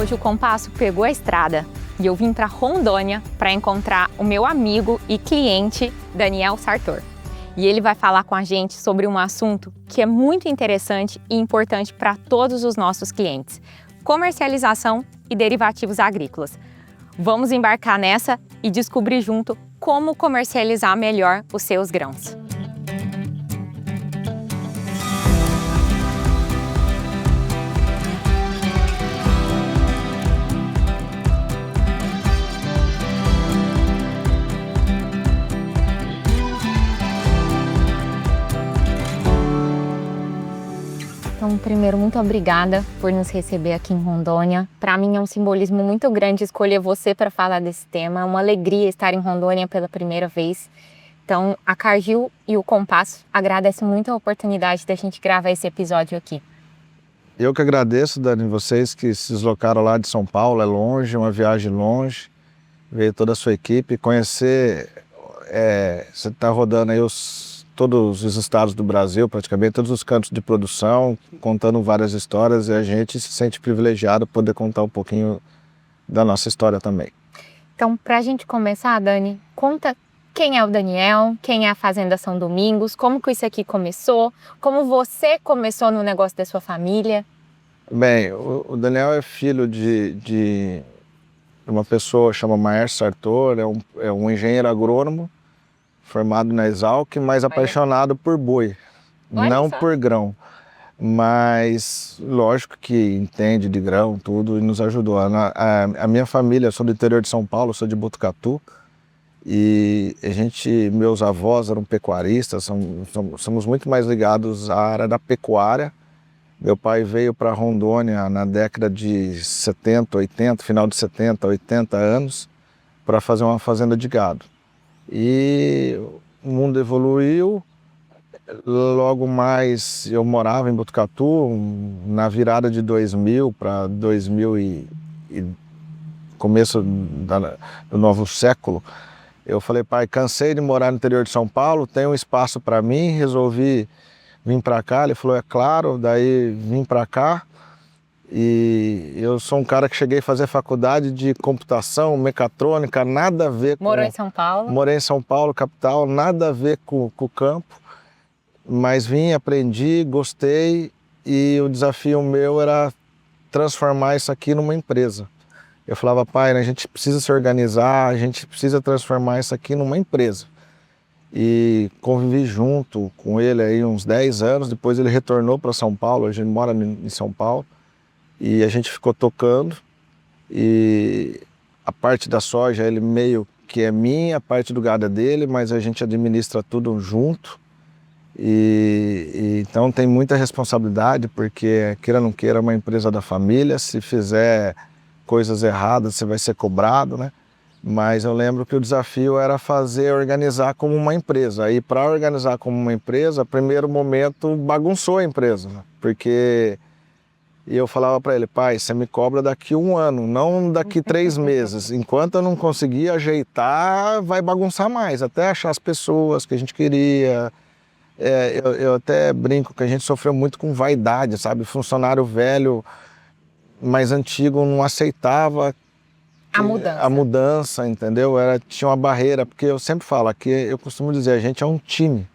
Hoje o Compasso pegou a estrada e eu vim para Rondônia para encontrar o meu amigo e cliente Daniel Sartor. E ele vai falar com a gente sobre um assunto que é muito interessante e importante para todos os nossos clientes: comercialização e derivativos agrícolas. Vamos embarcar nessa e descobrir junto como comercializar melhor os seus grãos. Então, primeiro, muito obrigada por nos receber aqui em Rondônia. Para mim é um simbolismo muito grande escolher você para falar desse tema. É uma alegria estar em Rondônia pela primeira vez. Então, a Cargill e o Compasso agradecem muito a oportunidade da gente gravar esse episódio aqui. Eu que agradeço, Dani, vocês que se deslocaram lá de São Paulo, é longe, uma viagem longe. Veio toda a sua equipe conhecer, você está rodando aí todos os estados do Brasil, praticamente todos os cantos de produção, contando várias histórias, e a gente se sente privilegiado poder contar um pouquinho da nossa história também. Então, para a gente começar, Dani, conta quem é o Daniel, quem é a Fazenda São Domingos, como que isso aqui começou, como você começou no negócio da sua família. Bem, o Daniel é filho de uma pessoa chamada Maercio Sartor, é um engenheiro agrônomo, formado na Exalc, mas apaixonado por boi, não por grão. Mas lógico que entende de grão, tudo, e nos ajudou. A minha família, eu sou do interior de São Paulo, sou de Botucatu, e meus avós eram pecuaristas, somos muito mais ligados à área da pecuária. Meu pai veio para Rondônia na década de 70, 80, final de 70, 80 anos, para fazer uma fazenda de gado. E o mundo evoluiu, logo mais eu morava em Botucatu, na virada de 2000 para 2000 e começo do novo século. Eu falei, pai, cansei de morar no interior de São Paulo, tem um espaço para mim, resolvi vir para cá. Ele falou, é claro, daí vim para cá. E eu sou um cara que cheguei a fazer faculdade de computação, mecatrônica, nada a ver com... Morou em São Paulo? Morei em São Paulo, capital, nada a ver com o campo. Mas vim, aprendi, gostei, e o desafio meu era transformar isso aqui numa empresa. Eu falava, pai, a gente precisa se organizar, a gente precisa transformar isso aqui numa empresa. E convivi junto com ele aí uns 10 anos, depois ele retornou para São Paulo, a gente mora em São Paulo. E a gente ficou tocando, e a parte da soja ele meio que é minha, a parte do gado é dele, mas a gente administra tudo junto. Então tem muita responsabilidade, porque queira ou não queira é uma empresa da família, se fizer coisas erradas você vai ser cobrado, né? Mas eu lembro que o desafio era organizar como uma empresa. Aí para organizar como uma empresa, primeiro momento bagunçou a empresa, né? Porque... E eu falava para ele, pai, você me cobra daqui 1 ano, não daqui 3 meses. Enquanto eu não conseguir ajeitar, vai bagunçar mais, até achar as pessoas que a gente queria. Eu até brinco que a gente sofreu muito com vaidade, sabe? Funcionário velho, mais antigo, não aceitava a mudança, entendeu? Tinha uma barreira, porque eu sempre falo, aqui eu costumo dizer, a gente é um time.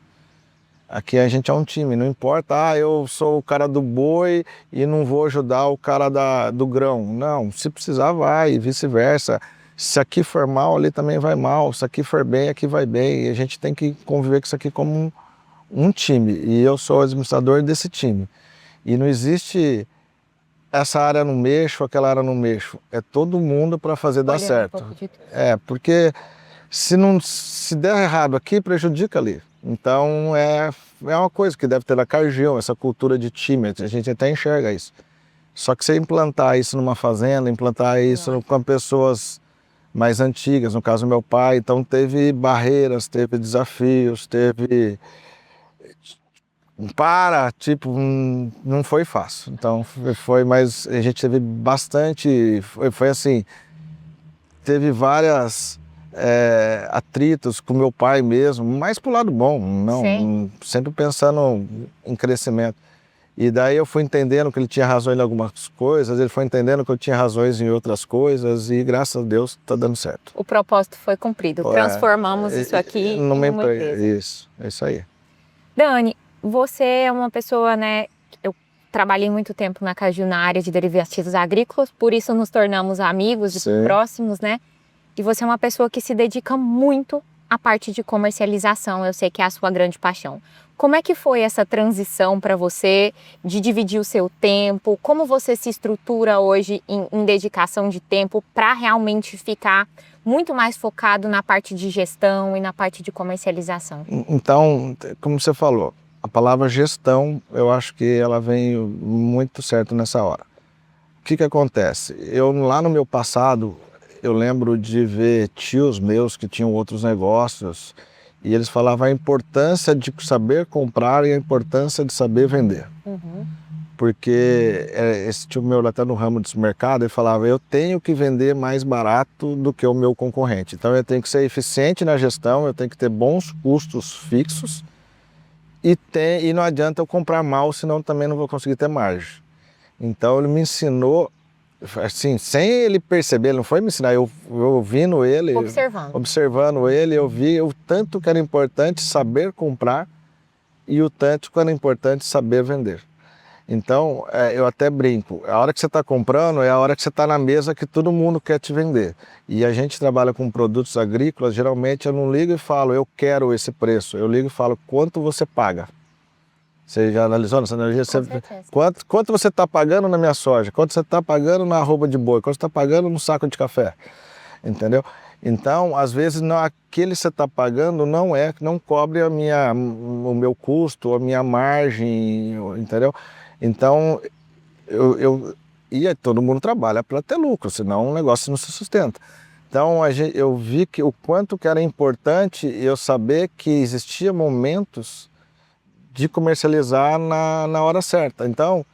Aqui a gente é um time, não importa, eu sou o cara do boi e não vou ajudar o cara do grão. Não, se precisar vai, e vice-versa. Se aqui for mal, ali também vai mal. Se aqui for bem, aqui vai bem. E a gente tem que conviver com isso aqui como um time. E eu sou o administrador desse time. E não existe essa área não mexo, aquela área não mexo. É todo mundo para fazer dar certo. Porque se der errado aqui, prejudica ali. Então é uma coisa que deve ter na Cargill, essa cultura de time, a gente até enxerga isso. Só que você implantar isso numa fazenda, implantar isso com pessoas mais antigas, no caso meu pai, então teve barreiras, teve desafios, teve... não foi fácil. Então mas a gente teve bastante, foi assim, teve várias... atritos com meu pai mesmo, mais pro lado bom, não, sempre pensando em crescimento. E daí eu fui entendendo que ele tinha razão em algumas coisas, ele foi entendendo que eu tinha razões em outras coisas e graças a Deus está dando certo. O propósito foi cumprido, transformamos isso aqui em uma empresa. É isso aí. Dani, você é uma pessoa, né? Eu trabalhei muito tempo na Caju na área de derivativos agrícolas, por isso nos tornamos amigos e próximos, né? E você é uma pessoa que se dedica muito à parte de comercialização, eu sei que é a sua grande paixão. Como é que foi essa transição para você de dividir o seu tempo? Como você se estrutura hoje em dedicação de tempo para realmente ficar muito mais focado na parte de gestão e na parte de comercialização? Então, como você falou, a palavra gestão, eu acho que ela vem muito certo nessa hora. O que acontece? Eu, lá no meu passado, eu lembro de ver tios meus que tinham outros negócios e eles falavam a importância de saber comprar e a importância de saber vender. Porque esse tio meu até no ramo desse mercado, ele falava, eu tenho que vender mais barato do que o meu concorrente. Então eu tenho que ser eficiente na gestão, eu tenho que ter bons custos fixos e não adianta eu comprar mal, senão também não vou conseguir ter margem. Então ele me ensinou, assim, sem ele perceber, ele não foi me ensinar, eu ouvindo ele, observando ele, eu vi o tanto que era importante saber comprar e o tanto que era importante saber vender. Então, eu até brinco, a hora que você está comprando é a hora que você está na mesa que todo mundo quer te vender. E a gente trabalha com produtos agrícolas, geralmente eu não ligo e falo, eu quero esse preço. Eu ligo e falo, quanto você paga? Você já analisou nessa energia? Quanto você está pagando na minha soja? Quanto você está pagando na arroba de boi? Quanto você está pagando no saco de café? Entendeu? Então, às vezes, aquele que você está pagando não cobre o meu custo, a minha margem, entendeu? Então, todo mundo trabalha para ter lucro, senão o negócio não se sustenta. Então, eu vi que o quanto que era importante eu saber que existia momentos de comercializar na hora certa. Então,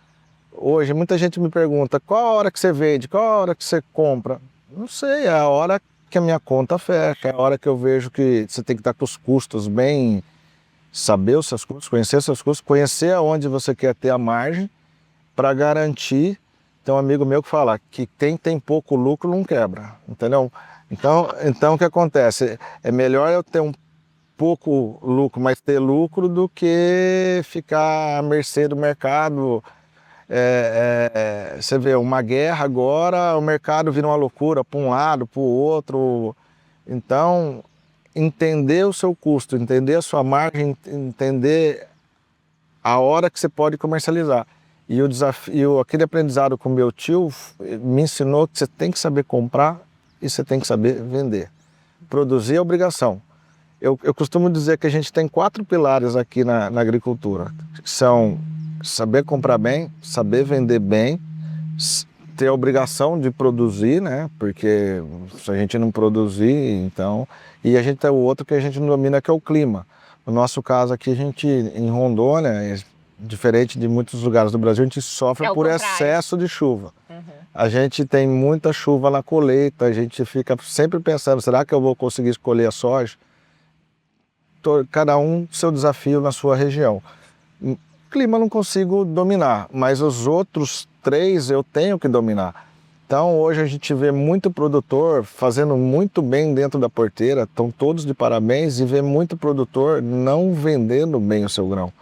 hoje muita gente me pergunta, qual a hora que você vende, qual a hora que você compra? Não sei, é a hora que a minha conta fecha, é a hora que eu vejo que você tem que estar com os custos bem, saber os seus custos, conhecer os seus custos, conhecer aonde você quer ter a margem para garantir. Tem um amigo meu que fala que quem tem pouco lucro não quebra, entendeu? Então o que acontece? É melhor eu ter um pouco lucro, mas ter lucro do que ficar à mercê do mercado. Você vê, uma guerra agora, o mercado vira uma loucura para um lado, para o outro. Então, entender o seu custo, entender a sua margem, entender a hora que você pode comercializar. E o desafio, aquele aprendizado com meu tio me ensinou que você tem que saber comprar e você tem que saber vender. Produzir é obrigação. Eu costumo dizer que a gente tem 4 pilares aqui na agricultura, que são saber comprar bem, saber vender bem, ter a obrigação de produzir, né? Porque se a gente não produzir, então... E a gente tem o outro que a gente não domina, que é o clima. No nosso caso aqui, em Rondônia, diferente de muitos lugares do Brasil, a gente sofre por excesso de chuva. A gente tem muita chuva na colheita, a gente fica sempre pensando, será que eu vou conseguir escolher a soja? Cada um seu desafio na sua região. O clima eu não consigo dominar, mas os outros 3 eu tenho que dominar. Então hoje a gente vê muito produtor fazendo muito bem dentro da porteira, estão todos de parabéns, e vê muito produtor não vendendo bem o seu grão.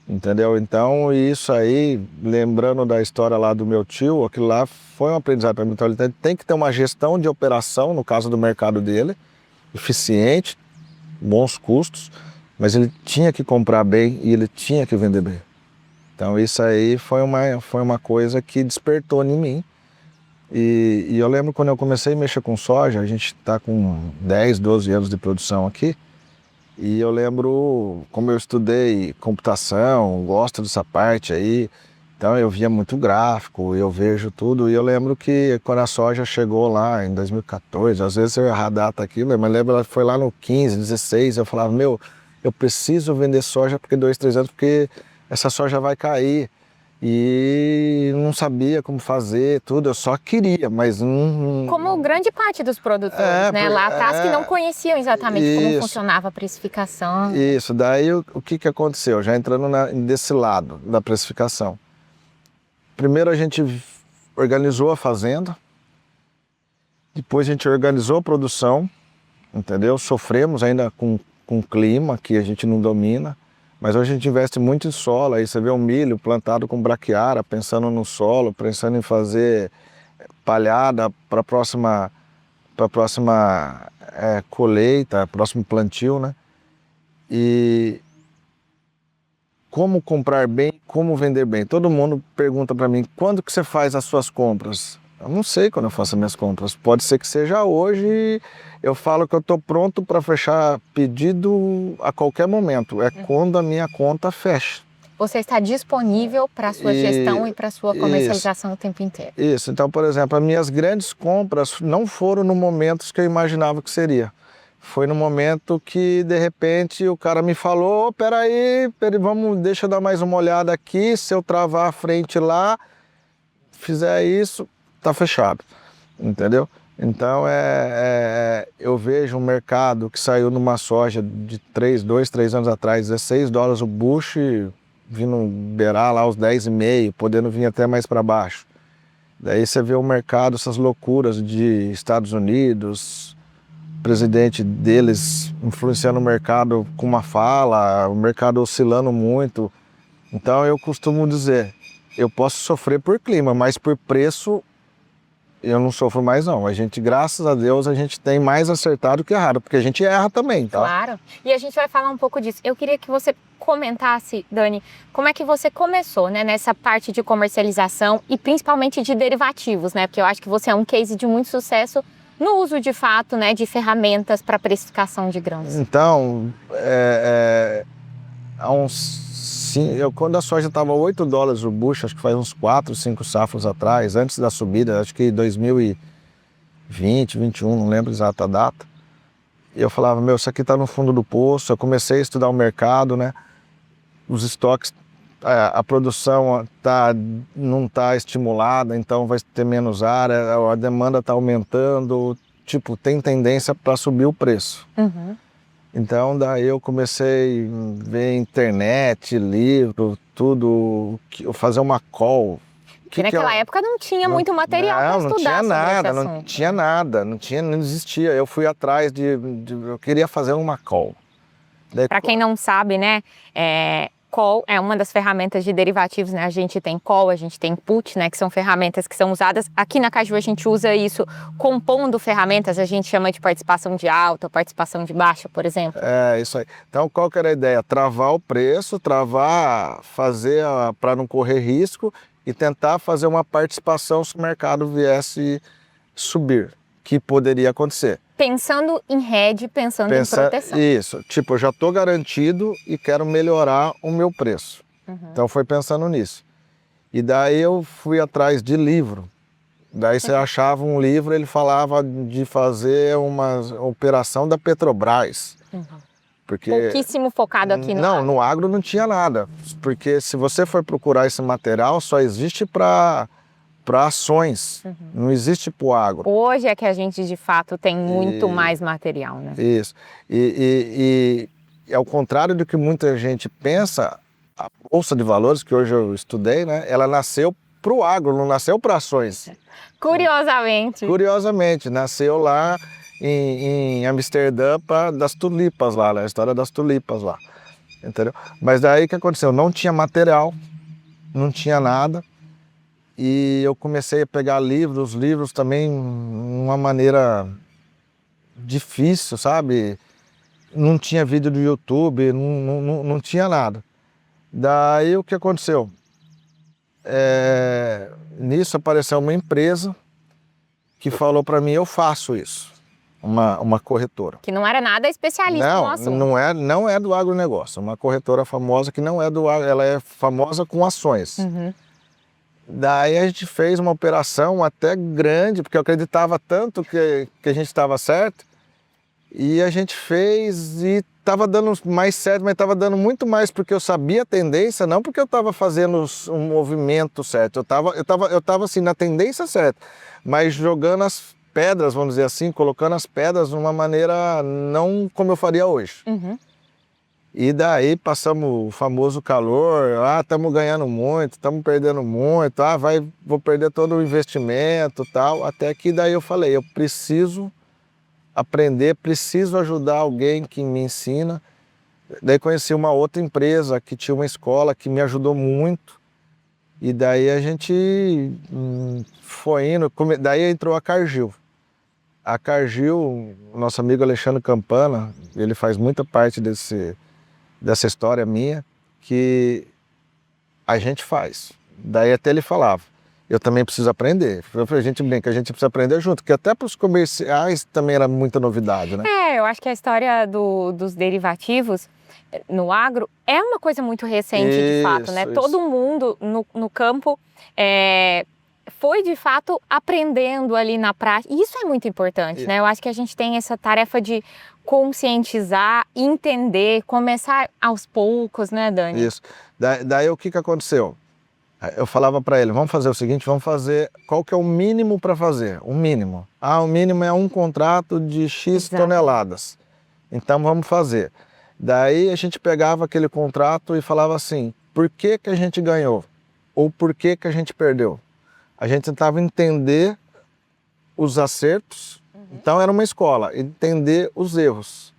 Entendeu? Então isso aí, lembrando da história lá do meu tio, aquilo lá foi um aprendizado para mim. Então ele tem que ter uma gestão de operação, no caso do mercado dele, eficiente, bons custos, mas ele tinha que comprar bem e ele tinha que vender bem. Então isso aí foi uma coisa que despertou em mim. E eu lembro quando eu comecei a mexer com soja, a gente está com 10, 12 anos de produção aqui, e eu lembro como eu estudei computação, gosto dessa parte aí, então eu via muito gráfico, eu vejo tudo, e eu lembro que quando a soja chegou lá em 2014, às vezes eu errar a data aqui, mas lembro ela foi lá no 15, 16, eu falava, eu preciso vender soja porque 2, 3 anos, porque essa soja vai cair. e não sabia como fazer, tudo, eu só queria, mas não... Como grande parte dos produtores, né? Lá atrás que não conheciam exatamente como funcionava a precificação. Isso, daí o que aconteceu? Já entrando desse lado da precificação. Primeiro a gente organizou a fazenda, depois a gente organizou a produção, entendeu? Sofremos ainda com o clima que a gente não domina, mas hoje a gente investe muito em solo. Aí você vê um milho plantado com braquiária, pensando no solo, pensando em fazer palhada para a próxima colheita, próximo plantio, né? E como comprar bem, como vender bem. Todo mundo pergunta para mim, quando que você faz as suas compras? Eu não sei quando eu faço as minhas compras. Pode ser que seja hoje. Eu falo que eu estou pronto para fechar pedido a qualquer momento. É quando a minha conta fecha. Você está disponível para a sua gestão e para a sua comercialização o tempo inteiro. Isso. Então, por exemplo, as minhas grandes compras não foram no momento que eu imaginava que seria. Foi no momento que, de repente, o cara me falou, peraí, deixa eu dar mais uma olhada aqui, se eu travar a frente lá, fizer isso, tá fechado, entendeu? Então, eu vejo um mercado que saiu numa soja de 3 anos atrás, $16 o bucho, vindo beirar lá os 10,5, podendo vir até mais para baixo. Daí você vê o mercado, essas loucuras de Estados Unidos, o presidente deles influenciando o mercado com uma fala, o mercado oscilando muito. Então eu costumo dizer, eu posso sofrer por clima, mas por preço eu não sofro mais não. A gente, graças a Deus, a gente tem mais acertado que errado, porque a gente erra também, tá? Claro. E a gente vai falar um pouco disso. Eu queria que você comentasse, Dani, como é que você começou, né, nessa parte de comercialização e principalmente de derivativos, né? Porque eu acho que você é um case de muito sucesso no uso de fato, né, de ferramentas para precificação de grãos. Então, quando a soja estava $8 o bucho, acho que faz uns 4, 5 safras atrás, antes da subida, acho que 2020, 2021, não lembro a exata data, eu falava, meu, isso aqui está no fundo do poço. Eu comecei a estudar o mercado, né? Os estoques, a produção não está estimulada, então vai ter menos área, a demanda está aumentando, tipo, tem tendência para subir o preço. Uhum. Então daí eu comecei a ver internet, livro, tudo, fazer uma call. Que naquela época não tinha muito material para estudar sobre esse assunto. Não tinha nada, não existia. Eu fui atrás eu queria fazer uma call. Para quem não sabe, né, call é uma das ferramentas de derivativos, né? A gente tem call, a gente tem put, né, que são ferramentas que são usadas. Aqui na Caju a gente usa isso compondo ferramentas, a gente chama de participação de alta, participação de baixa, por exemplo. É, isso aí. Então, qual que era a ideia? Travar o preço, fazer para não correr risco e tentar fazer uma participação se o mercado viesse subir, que poderia acontecer. Pensando em hedge, pensando em proteção. Isso, tipo, eu já estou garantido e quero melhorar o meu preço. Uhum. Então foi pensando nisso. E daí eu fui atrás de livro. Daí você achava um livro, ele falava de fazer uma operação da Petrobras. Uhum. Porque, pouquíssimo focado aqui no agro. No agro não tinha nada. Porque se você for procurar esse material, só existe para ações, não existe para o agro. Hoje é que a gente, de fato, tem muito mais material, né? Isso. E ao contrário do que muita gente pensa, a Bolsa de Valores, que hoje eu estudei, né, ela nasceu para o agro, não nasceu para ações. Curiosamente. Curiosamente, nasceu lá em Amsterdã das tulipas lá, a história das tulipas lá, entendeu? Mas daí o que aconteceu? Não tinha material, não tinha nada. E eu comecei a pegar livros também de uma maneira difícil, sabe? Não tinha vídeo do YouTube, não tinha nada. Daí o que aconteceu? Nisso apareceu uma empresa que falou para mim, eu faço isso, uma corretora. Que não era nada especialista no assunto. Não é do agronegócio, uma corretora famosa que não é do agro, ela é famosa com ações. Uhum. Daí a gente fez uma operação até grande, porque eu acreditava tanto que a gente estava certo, E a gente fez e estava dando mais certo, mas estava dando muito mais porque eu sabia a tendência, não porque eu estava fazendo um movimento certo. Eu tava assim, na tendência certa, mas jogando as pedras, vamos dizer assim, colocando as pedras de uma maneira não como eu faria hoje. E daí passamos o famoso calor, estamos ganhando muito, estamos perdendo muito, vou perder todo o investimento e tal. Até que daí eu falei, eu preciso aprender, preciso ajudar alguém que me ensina. Daí conheci uma outra empresa que tinha uma escola que me ajudou muito. E daí a gente foi indo, daí entrou a Cargill. A Cargill, nosso amigo Alexandre Campana, ele faz muita parte dessa história minha, que a gente faz. Daí até ele falava, eu também preciso aprender. A gente brinca, a gente precisa aprender junto, porque até para os comerciais também era muita novidade, né? Eu acho que a história dos derivativos no agro é uma coisa muito recente, de fato, né? Todo mundo no campo foi, de fato, aprendendo ali na prática. E isso é muito importante, né? Eu acho que a gente tem essa tarefa de conscientizar, entender, começar aos poucos, né, Dani? Isso. Daí o que aconteceu? Eu falava para ele, vamos fazer o seguinte, vamos fazer, qual que é o mínimo para fazer? O mínimo. O mínimo é um contrato de X toneladas. Então vamos fazer. Daí a gente pegava aquele contrato e falava assim, por que que a gente ganhou? Ou por que que a gente perdeu? A gente tentava entender os acertos, então era uma escola, entender os erros,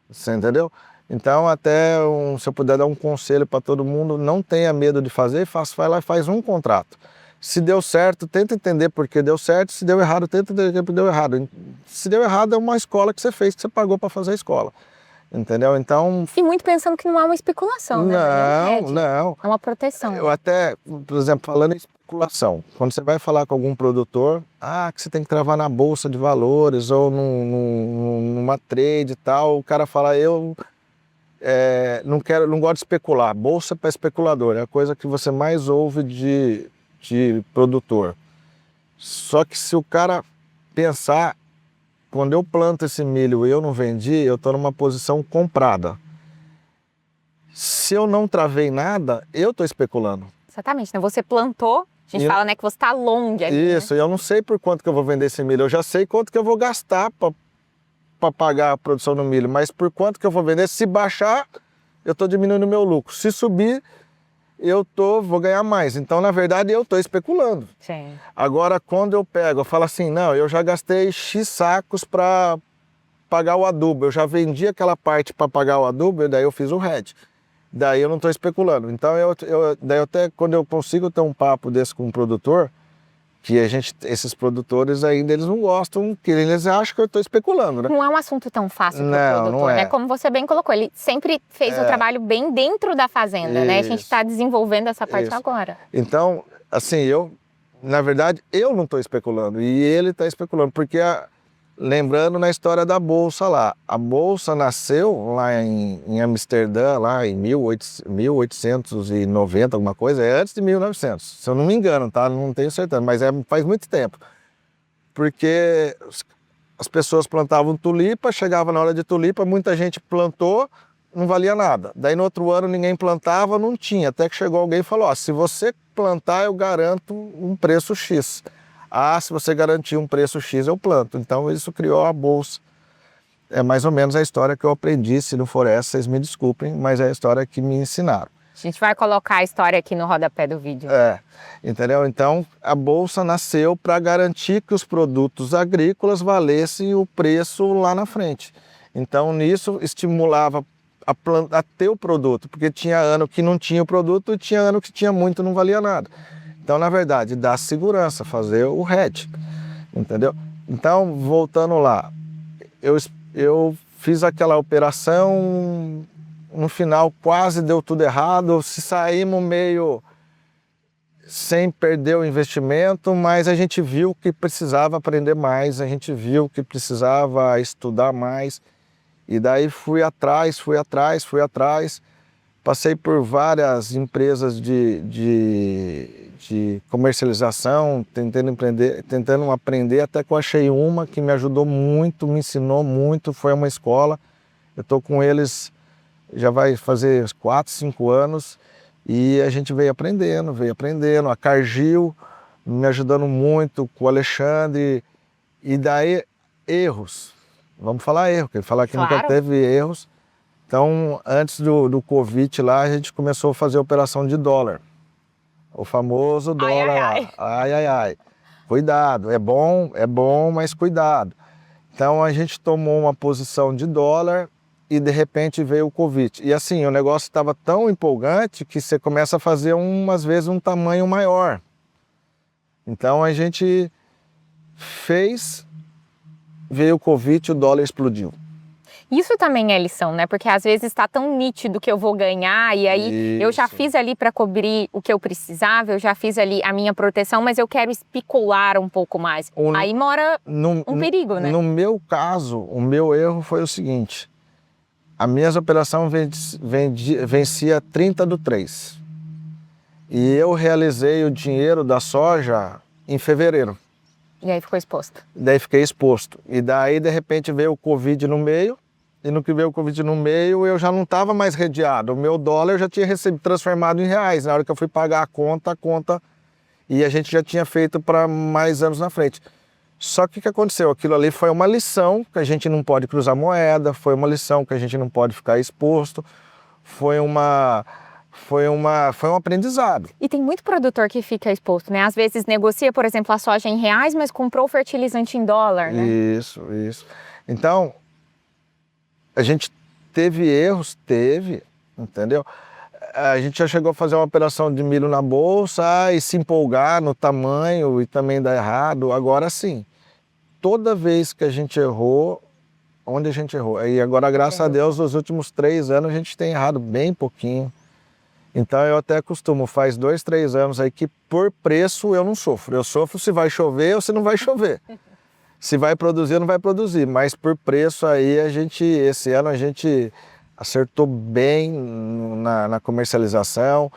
você entendeu? Então até, se eu puder dar um conselho para todo mundo, não tenha medo de fazer, vai lá e faz um contrato. Se deu certo, tenta entender por que deu certo, se deu errado, tenta entender por que deu errado. Se deu errado, é uma escola que você fez, que você pagou para fazer a escola. Entendeu? Então... E muito pensando que não é uma especulação, né? Não. É uma proteção. Eu até, por exemplo, falando em especulação, quando você vai falar com algum produtor, que você tem que travar na bolsa de valores ou numa trade e tal, o cara fala, eu não gosto de especular, bolsa para especulador, é a coisa que você mais ouve de produtor. Só que se o cara pensar, quando eu planto esse milho e eu não vendi, eu estou numa posição comprada. Se eu não travei nada, eu estou especulando. Exatamente, né? Você plantou, a gente fala, né, que você está long ali. Isso, né? Eu não sei por quanto que eu vou vender esse milho, eu já sei quanto que eu vou gastar para pagar a produção do milho, mas por quanto que eu vou vender, se baixar, eu estou diminuindo o meu lucro. Se subir, vou ganhar mais. Então, na verdade, eu estou especulando. Sim. Agora, quando eu falo assim, não, eu já gastei X sacos para pagar o adubo, eu já vendi aquela parte para pagar o adubo, e daí eu fiz o hedge. Daí eu não estou especulando. Então, daí até quando eu consigo ter um papo desse com um produtor, que esses produtores ainda eles não gostam, que eles acham que eu estou especulando, né? Não é um assunto tão fácil para o produtor, não é. né? Como você bem colocou, ele sempre fez o trabalho bem dentro da fazenda, né? A gente está desenvolvendo essa parte agora. Então, assim, na verdade, eu não estou especulando e ele está especulando, porque lembrando na história da bolsa lá, a bolsa nasceu lá em Amsterdã, lá em 1890, alguma coisa, antes de 1900, se eu não me engano, tá? Não tenho certeza, mas faz muito tempo. Porque as pessoas plantavam tulipa, chegava na hora de tulipa, muita gente plantou, não valia nada. Daí no outro ano ninguém plantava, não tinha, até que chegou alguém e falou, se você plantar eu garanto um preço X. Se você garantir um preço X, eu planto. Então, isso criou a bolsa. É mais ou menos a história que eu aprendi. Se não for essa, vocês me desculpem, mas é a história que me ensinaram. A gente vai colocar a história aqui no rodapé do vídeo. Entendeu? Então, a bolsa nasceu para garantir que os produtos agrícolas valessem o preço lá na frente. Então, nisso, estimulava a ter o produto, porque tinha ano que não tinha o produto e tinha ano que tinha muito e não valia nada. Então, na verdade, dá segurança, fazer o hedge, entendeu? Então, voltando lá, eu fiz aquela operação, no final quase deu tudo errado, se saímos meio sem perder o investimento, mas a gente viu que precisava aprender mais, a gente viu que precisava estudar mais, e daí fui atrás, Passei por várias empresas de comercialização, tentando aprender, até que eu achei uma que me ajudou muito, me ensinou muito, foi uma escola. Eu estou com eles, já vai fazer 4, 5 anos, e a gente veio aprendendo. A Cargill me ajudando muito, com o Alexandre, e daí erros. Vamos falar erro, porque falar que nunca teve erros. Então, antes do Covid lá, a gente começou a fazer operação de dólar. O famoso dólar. Ai. Cuidado, é bom, mas cuidado. Então, a gente tomou uma posição de dólar e, de repente, veio o Covid. E assim, o negócio estava tão empolgante que você começa a fazer, às vezes, um tamanho maior. Então, a gente fez, veio o Covid e o dólar explodiu. Isso também é lição, né? Porque às vezes está tão nítido que eu vou ganhar e aí eu já fiz ali para cobrir o que eu precisava, eu já fiz ali a minha proteção, mas eu quero especular um pouco mais. Aí mora um perigo, né? No meu caso, o meu erro foi o seguinte: a minha operação vencia 30/3 e eu realizei o dinheiro da soja em fevereiro. E aí ficou exposto. Daí fiquei exposto. E daí, de repente, veio o Covid no meio. E no que veio o Covid no meio, eu já não estava mais redeado. O meu dólar eu já tinha transformado em reais. Na hora que eu fui pagar a conta... E a gente já tinha feito para mais anos na frente. Só que o que aconteceu? Aquilo ali foi uma lição, que a gente não pode cruzar moeda, foi uma lição que a gente não pode ficar exposto, foi um aprendizado. E tem muito produtor que fica exposto, né? Às vezes negocia, por exemplo, a soja em reais, mas comprou o fertilizante em dólar, né? Isso. Então, a gente teve erros, entendeu? A gente já chegou a fazer uma operação de milho na bolsa e se empolgar no tamanho e também dar errado. Agora sim, toda vez que a gente errou, onde a gente errou? E agora, graças a Deus, nos últimos 3 anos a gente tem errado bem pouquinho. Então eu até costumo, faz 2, 3 anos aí que por preço eu não sofro. Eu sofro se vai chover ou se não vai chover. Se vai produzir ou não vai produzir, mas por preço aí esse ano a gente acertou bem na comercialização.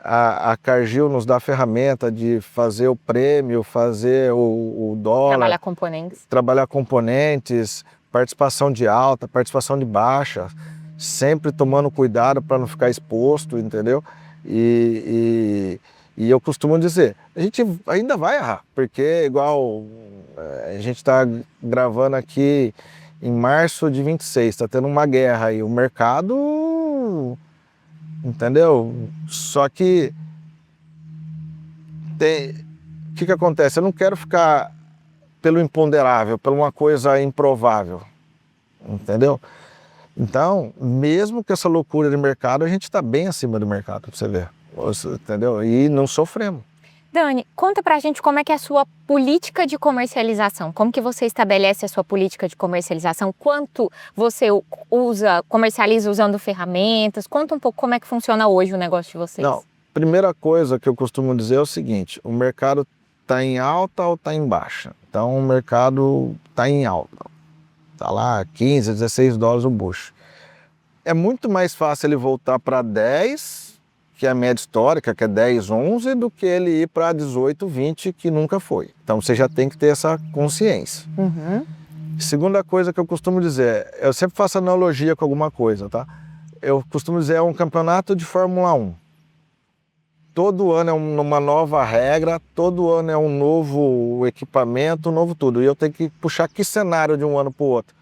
A Cargill nos dá a ferramenta de fazer o prêmio, fazer o dólar. Trabalhar componentes, participação de alta, participação de baixa, sempre tomando cuidado para não ficar exposto, entendeu? E eu costumo dizer, a gente ainda vai errar, porque igual a gente está gravando aqui em março de 26, está tendo uma guerra aí, o mercado, entendeu? Só que o que acontece? Eu não quero ficar pelo imponderável, por uma coisa improvável, entendeu? Então, mesmo com essa loucura de mercado, a gente está bem acima do mercado, para você ver, entendeu? E não sofremos. Dani, conta pra gente como é que é a sua política de comercialização. Como que você estabelece a sua política de comercialização? Quanto você comercializa usando ferramentas? Conta um pouco como é que funciona hoje o negócio de vocês. Não, primeira coisa que eu costumo dizer é o seguinte: o mercado está em alta ou está em baixa? Então o mercado está em alta. Está lá 15, 16 dólares o bucho. É muito mais fácil ele voltar para 10, que é a média histórica, que é 10, 11, do que ele ir para 18, 20, que nunca foi. Então você já tem que ter essa consciência. Uhum. Segunda coisa que eu costumo dizer, eu sempre faço analogia com alguma coisa, tá? Eu costumo dizer, é um campeonato de Fórmula 1. Todo ano é uma nova regra, todo ano é um novo equipamento, um novo tudo. E eu tenho que puxar que cenário de um ano para o outro.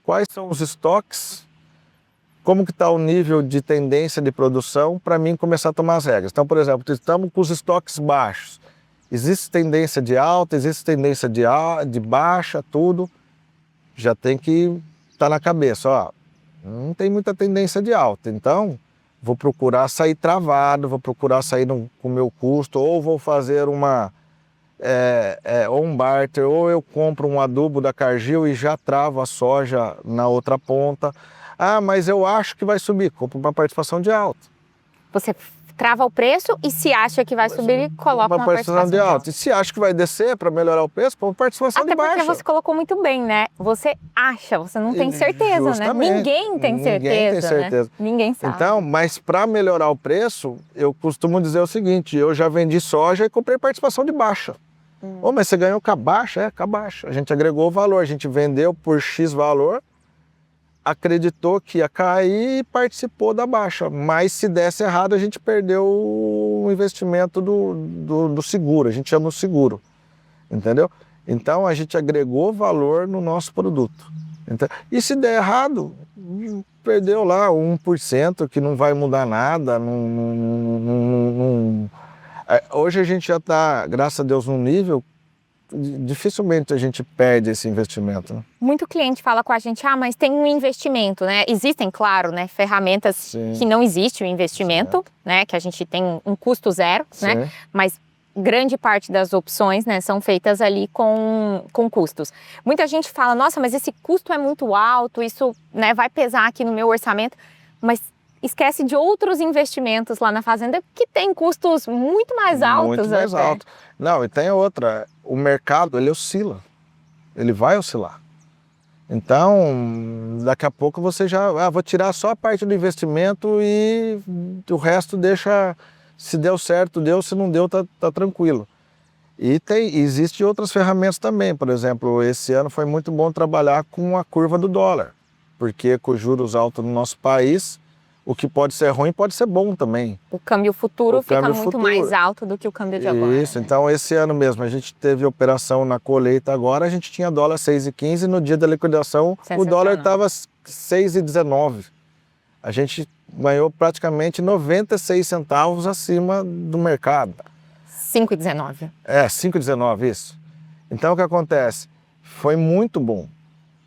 Quais são os estoques? Como que está o nível de tendência de produção para mim começar a tomar as regras? Então, por exemplo, estamos com os estoques baixos. Existe tendência de alta, existe tendência de baixa, tudo. Já tem que estar na cabeça, ó, não tem muita tendência de alta, então vou procurar sair travado, vou procurar sair com o meu custo, ou vou fazer ou um barter, ou eu compro um adubo da Cargill e já travo a soja na outra ponta. Ah, mas eu acho que vai subir, compro uma participação de alta. Você trava o preço e se acha que vai subir, coloca uma participação de alta. E se acha que vai descer para melhorar o preço, põe uma participação de baixa. Até porque você colocou muito bem, né? Você acha, você não tem certeza, justamente, né? Ninguém tem certeza. Né? Ninguém sabe. Então, mas para melhorar o preço, eu costumo dizer o seguinte, eu já vendi soja e comprei participação de baixa. Mas você ganhou com a baixa? É, com a baixa. A gente agregou o valor, a gente vendeu por X valor, acreditou que ia cair e participou da baixa. Mas se desse errado, a gente perdeu o investimento do seguro, a gente chama o seguro, entendeu? Então a gente agregou valor no nosso produto. Então, e se der errado, perdeu lá 1%, que não vai mudar nada. Hoje a gente já está, graças a Deus, num nível dificilmente a gente perde esse investimento. Né? Muito cliente fala com a gente, mas tem um investimento, né? Existem, claro, né, ferramentas que não existe o investimento, né? Que a gente tem um custo zero, né? Mas grande parte das opções, né, são feitas ali com custos. Muita gente fala, nossa, mas esse custo é muito alto, isso, né, vai pesar aqui no meu orçamento, mas esquece de outros investimentos lá na fazenda que tem custos muito mais altos. Muito mais alto. Não, e tem outra, o mercado, ele oscila, ele vai oscilar. Então, daqui a pouco você já, vou tirar só a parte do investimento e o resto deixa, se deu certo, deu, se não deu, tá tranquilo. E existe outras ferramentas também, por exemplo, esse ano foi muito bom trabalhar com a curva do dólar, porque com os juros altos no nosso país, o que pode ser ruim pode ser bom também. O câmbio futuro fica muito mais alto do que o câmbio de agora. Isso, né? Então esse ano mesmo, a gente teve operação na colheita agora, a gente tinha dólar 6,15, no dia da liquidação o dólar estava 6,19. A gente ganhou praticamente 96 centavos acima do mercado. 5,19. 5,19, isso. Então o que acontece? Foi muito bom.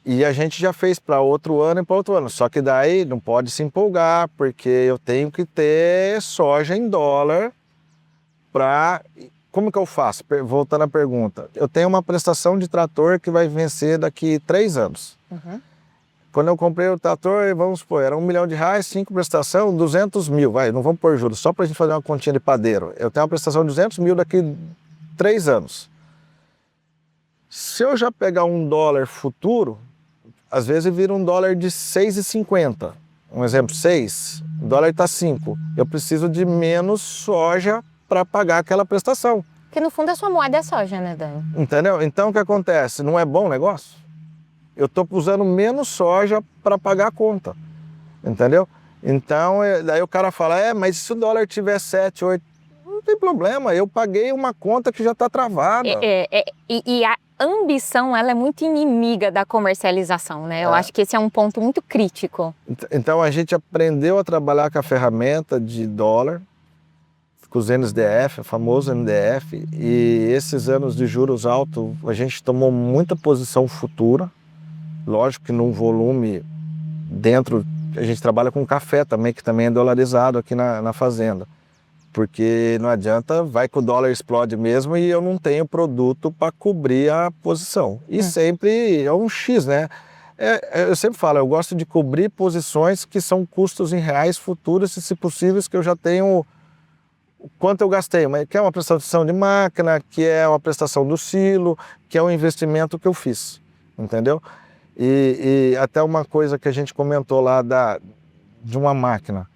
E a gente já fez para outro ano e para outro ano. Só que daí não pode se empolgar, porque eu tenho que ter soja em dólar para... Como que eu faço? Voltando à pergunta. Eu tenho uma prestação de trator que vai vencer daqui 3 anos. Quando eu comprei o trator, vamos supor, era R$1 milhão, 5 prestação, 200 mil. Não vamos pôr juros, só para a gente fazer uma continha de padeiro. Eu tenho uma prestação de 200 mil daqui 3 anos. Se eu já pegar um dólar futuro, às vezes vira um dólar de 6,50. Um exemplo, 6, o dólar está 5. Eu preciso de menos soja para pagar aquela prestação. Porque no fundo a sua moeda é soja, né, Dani? Entendeu? Então o que acontece? Não é bom o negócio? Eu estou usando menos soja para pagar a conta. Entendeu? Então, daí o cara fala, mas se o dólar tiver 7, 8, não tem problema, eu paguei uma conta que já está travada. E a ambição, ela é muito inimiga da comercialização, né? Eu acho que esse é um ponto muito crítico. Então a gente aprendeu a trabalhar com a ferramenta de dólar, com os NDF, o famoso NDF, e esses anos de juros altos a gente tomou muita posição futura, lógico que num volume dentro, a gente trabalha com café também, que também é dolarizado aqui na fazenda. Porque não adianta, vai que o dólar explode mesmo e eu não tenho produto para cobrir a posição. E sempre é um X, né? Eu sempre falo, eu gosto de cobrir posições que são custos em reais futuros e, se possível, que eu já tenho o quanto eu gastei, mas que é uma prestação de máquina, que é uma prestação do silo, que é um investimento que eu fiz, entendeu? E até uma coisa que a gente comentou lá de uma máquina.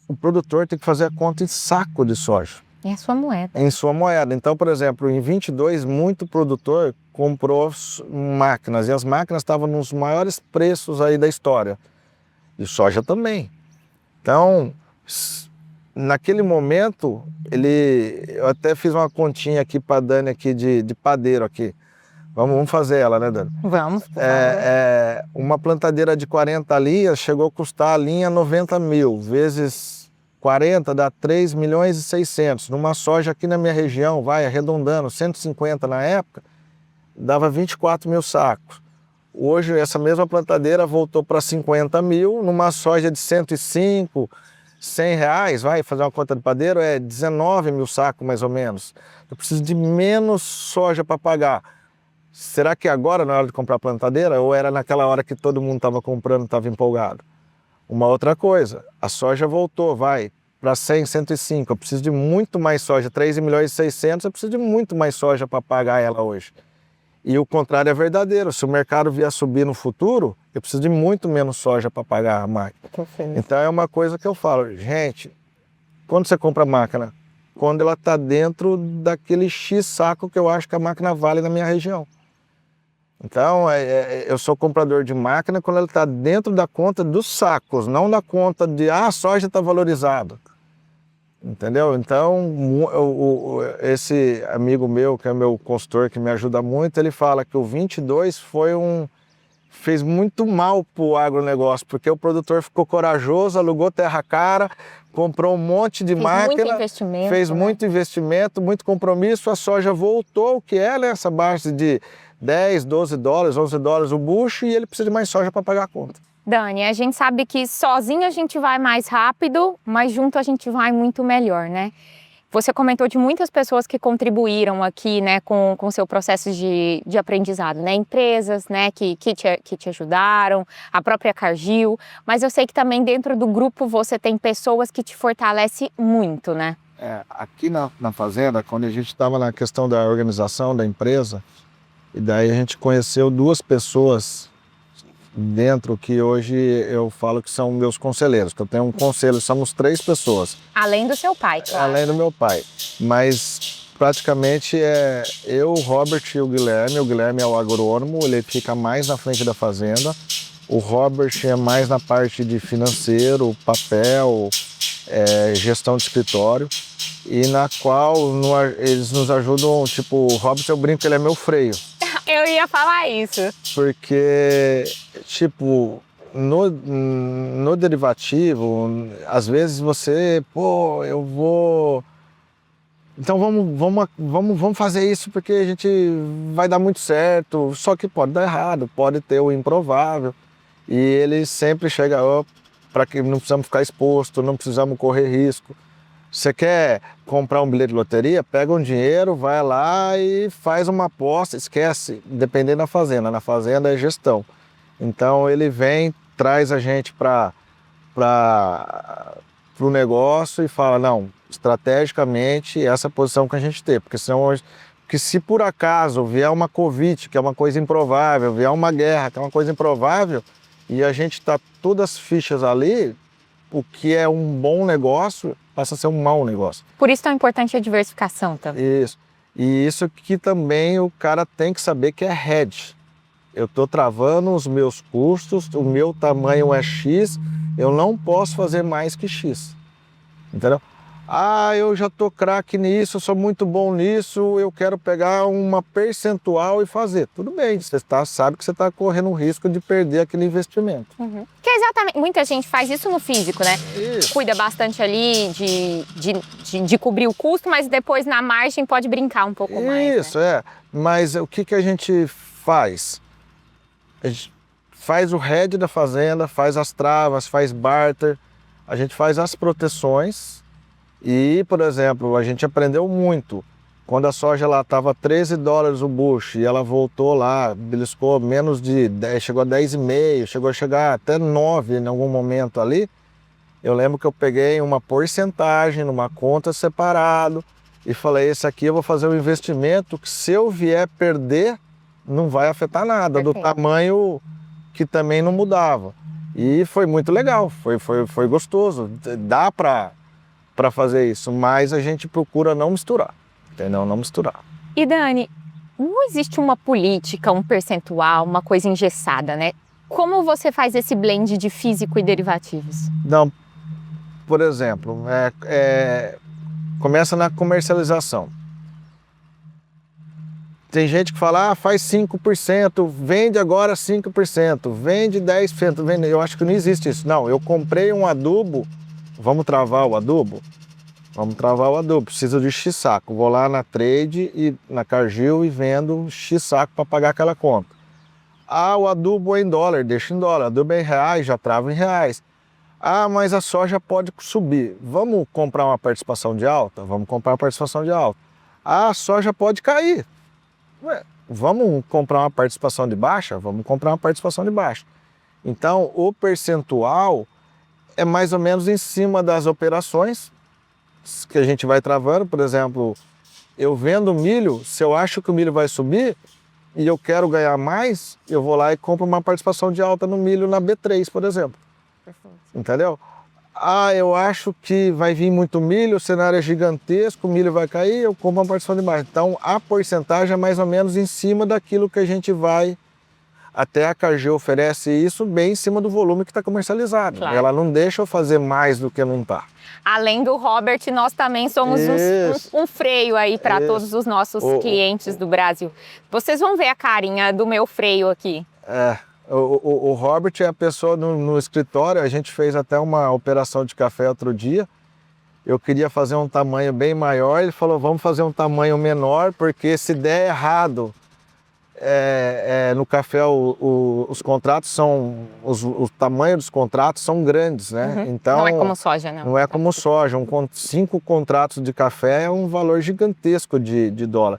O produtor tem que fazer a conta em saco de soja. Em a sua moeda. Em sua moeda. Então, por exemplo, em 22, muito produtor comprou máquinas, e as máquinas estavam nos maiores preços aí da história. E soja também. Então, naquele momento, eu até fiz uma continha aqui para a Dani aqui de padeiro aqui. Vamos fazer ela, né, Dani? Vamos. Uma plantadeira de 40 linhas chegou a custar a linha 90 mil, vezes 40 dá 3 milhões e 600. Numa soja aqui na minha região, arredondando, 150 na época, dava 24 mil sacos. Hoje essa mesma plantadeira voltou para 50 mil, numa soja de 105, 100 reais, fazer uma conta de padeiro, 19 mil sacos mais ou menos. Eu preciso de menos soja para pagar. Será que agora, na hora de comprar plantadeira, ou era naquela hora que todo mundo estava comprando, estava empolgado? Uma outra coisa, a soja voltou, para 100, 105. Eu preciso de muito mais soja. 3 milhões e 600, eu preciso de muito mais soja para pagar ela hoje. E o contrário é verdadeiro. Se o mercado vier subir no futuro, eu preciso de muito menos soja para pagar a máquina. Então é uma coisa que eu falo, gente, quando você compra a máquina, quando ela está dentro daquele X saco que eu acho que a máquina vale na minha região. Então, eu sou comprador de máquina quando ela está dentro da conta dos sacos, não da conta de, a soja está valorizado. Entendeu? Então, esse amigo meu, que é meu consultor, que me ajuda muito, ele fala que o 22 fez muito mal para o agronegócio, porque o produtor ficou corajoso, alugou terra cara, comprou um monte de máquina, fez muito investimento, muito compromisso, a soja voltou, o que é nessa base de 10, 12 dólares, 11 dólares o bucho, e ele precisa de mais soja para pagar a conta. Dani, a gente sabe que sozinho a gente vai mais rápido, mas junto a gente vai muito melhor, né? Você comentou de muitas pessoas que contribuíram aqui, né, com o seu processo de aprendizado, né? Empresas, né, que te ajudaram, a própria Cargill, mas eu sei que também dentro do grupo você tem pessoas que te fortalecem muito, né? Aqui na fazenda, quando a gente estava na questão da organização da empresa, e daí a gente conheceu duas pessoas dentro que hoje eu falo que são meus conselheiros, que eu tenho um conselho, somos 3 pessoas. Além do seu pai, claro. Além do meu pai, mas praticamente é eu, o Robert e o Guilherme é o agrônomo, ele fica mais na frente da fazenda, o Robert é mais na parte de financeiro, papel, gestão de escritório, e na qual eles nos ajudam, tipo, o Robert, eu brinco que ele é meu freio. Eu ia falar isso. Porque, tipo, no derivativo, às vezes você, eu vou... Então vamos fazer isso porque a gente vai dar muito certo, só que pode dar errado, pode ter o improvável. E ele sempre chega para que não precisamos ficar exposto, não precisamos correr risco. Você quer comprar um bilhete de loteria? Pega um dinheiro, vai lá e faz uma aposta, esquece, dependendo da fazenda. Na fazenda é gestão. Então ele vem, traz a gente para o negócio e fala, não, estrategicamente essa é a posição que a gente tem. Porque se por acaso vier uma Covid, que é uma coisa improvável, vier uma guerra, que é uma coisa improvável, e a gente está todas as fichas ali, o que é um bom negócio passa a ser um mau negócio. Por isso é tão importante a diversificação também. Isso. E isso que também o cara tem que saber que é hedge. Eu estou travando os meus custos, o meu tamanho é X, eu não posso fazer mais que X. Entendeu? Eu já estou craque nisso, eu sou muito bom nisso, eu quero pegar uma percentual e fazer. Tudo bem, você sabe que você está correndo o risco de perder aquele investimento. Uhum. Que é exatamente, muita gente faz isso no físico, né? Isso. Cuida bastante ali de cobrir o custo, mas depois na margem pode brincar um pouco mais. Isso, né? Mas o que a gente faz? A gente faz o hedge da fazenda, faz as travas, faz barter, a gente faz as proteções. E, por exemplo, a gente aprendeu muito. Quando a soja estava 13 dólares o bucho e ela voltou lá, beliscou menos de 10, chegou a 10,5, chegou a chegar até 9 em algum momento ali. Eu lembro que eu peguei uma porcentagem numa conta separado e falei, esse aqui eu vou fazer um investimento que se eu vier perder, não vai afetar nada, do tamanho que também não mudava. E foi muito legal, foi gostoso, dá para fazer isso, mas a gente procura não misturar, entendeu? Não misturar. E Dani, não existe uma política, um percentual, uma coisa engessada, né? Como você faz esse blend de físico e derivativos? Não, por exemplo, começa na comercialização. Tem gente que fala, faz 5%, vende agora 5%, vende 10%, vende... Eu acho que não existe isso. Não, eu comprei um adubo, vamos travar o adubo? Vamos travar o adubo, preciso de X saco. Vou lá na Trade e na Cargill e vendo X saco para pagar aquela conta. O adubo é em dólar, deixa em dólar. Adubo é em reais, já trava em reais. Mas a soja pode subir. Vamos comprar uma participação de alta? Vamos comprar uma participação de alta. A soja pode cair. Vamos comprar uma participação de baixa? Vamos comprar uma participação de baixa. Então, o percentual é mais ou menos em cima das operações que a gente vai travando. Por exemplo, eu vendo milho, se eu acho que o milho vai subir e eu quero ganhar mais, eu vou lá e compro uma participação de alta no milho na B3, por exemplo. Perfeito. Entendeu? Ah, eu acho que vai vir muito milho, o cenário é gigantesco, o milho vai cair, eu compro uma participação de baixo. Então, a porcentagem é mais ou menos em cima daquilo que a gente vai. Até a Cargill oferece isso bem em cima do volume que está comercializado. Claro. Ela não deixa eu fazer mais do que não está. Além do Robert, nós também somos um freio aí para todos os nossos clientes do Brasil. Vocês vão ver a carinha do meu freio aqui. O Robert é a pessoa no escritório. A gente fez até uma operação de café outro dia. Eu queria fazer um tamanho bem maior. Ele falou, vamos fazer um tamanho menor, porque se der errado... no café os contratos são, o tamanho dos contratos são grandes, né? Então, não é como soja, não. Não é como soja. 5 contratos de café é um valor gigantesco de dólar.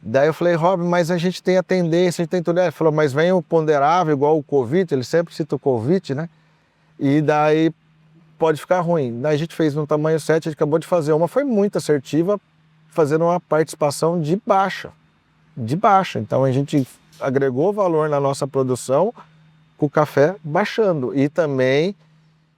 Daí eu falei, Rob, mas a gente tem a tendência, a gente tem tudo. Ele falou, mas vem o ponderável, igual o Covid, ele sempre cita o Covid, né? E daí pode ficar ruim. Daí a gente fez no tamanho 7, a gente acabou de fazer uma, foi muito assertiva, fazendo uma participação de baixa. Então a gente agregou valor na nossa produção com o café baixando e também